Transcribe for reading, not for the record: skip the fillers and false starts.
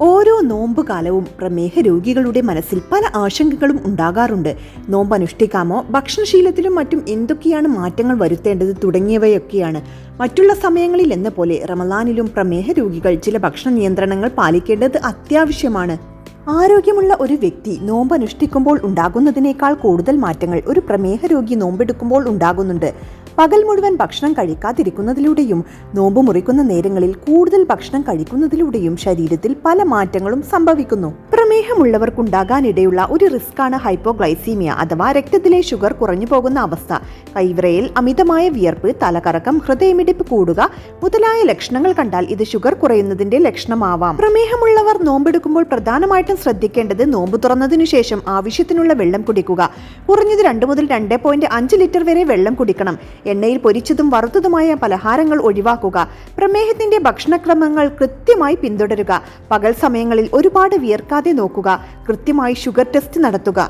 ഓരോ നോമ്പ് കാലവും പ്രമേഹ രോഗികളുടെ മനസ്സിൽ പല ആശങ്കകളും ഉണ്ടാകാറുണ്ട്. നോമ്പ് അനുഷ്ഠിക്കാമോ, ഭക്ഷണശീലത്തിലും മറ്റും എന്തൊക്കെയാണ് മാറ്റങ്ങൾ വരുത്തേണ്ടത് തുടങ്ങിയവയൊക്കെയാണ്. മറ്റുള്ള സമയങ്ങളിൽ എന്ന പോലെ റമളാനിലും പ്രമേഹ രോഗികൾ ചില ഭക്ഷണ നിയന്ത്രണങ്ങൾ പാലിക്കേണ്ടത് അത്യാവശ്യമാണ്. ആരോഗ്യമുള്ള ഒരു വ്യക്തി നോമ്പ് അനുഷ്ഠിക്കുമ്പോൾ ഉണ്ടാകുന്നതിനേക്കാൾ കൂടുതൽ മാറ്റങ്ങൾ ഒരു പ്രമേഹ രോഗി നോമ്പെടുക്കുമ്പോൾ ഉണ്ടാകുന്നുണ്ട്. പകൽ മുഴുവൻ ഭക്ഷണം കഴിക്കാതിരിക്കുന്നതിലൂടെയും നോമ്പ് മുറിക്കുന്ന നേരങ്ങളിൽ കൂടുതൽ ഭക്ഷണം കഴിക്കുന്നതിലൂടെയും ശരീരത്തിൽ പല മാറ്റങ്ങളും സംഭവിക്കുന്നു. പ്രമേഹമുള്ളവർക്കുണ്ടാകാനിടയുള്ള ഒരു റിസ്ക്കാണ് ഹൈപ്പോഗ്ലൈസീമിയ അഥവാ രക്തത്തിലെ ഷുഗർ കുറഞ്ഞു പോകുന്ന അവസ്ഥ. കൈവിറയൽ, അമിതമായ വിയർപ്പ്, തലകറക്കം, ഹൃദയമിടിപ്പ് കൂടുക മുതലായ ലക്ഷണങ്ങൾ കണ്ടാൽ ഇത് ഷുഗർ കുറയുന്നതിന്റെ ലക്ഷണമാവാം. പ്രമേഹമുള്ളവർ നോമ്പെടുക്കുമ്പോൾ പ്രധാനമായിട്ടും ശ്രദ്ധിക്കേണ്ടത് നോമ്പ് തുറന്നതിനു ശേഷം ആവശ്യത്തിനുള്ള വെള്ളം കുടിക്കുക. കുറഞ്ഞത് 2 മുതൽ 2.5 ലിറ്റർ വരെ വെള്ളം കുടിക്കണം. എണ്ണയിൽ പൊരിച്ചതും വറുത്തതുമായ പലഹാരങ്ങൾ ഒഴിവാക്കുക. പ്രമേഹത്തിന്റെ ഭക്ഷണക്രമങ്ങൾ കൃത്യമായി പിന്തുടരുക. പകൽ സമയങ്ങളിൽ ഒരുപാട് വിയർക്കാതെ നോക്കുക. കൃത്യമായി ഷുഗർ ടെസ്റ്റ് നടത്തുക.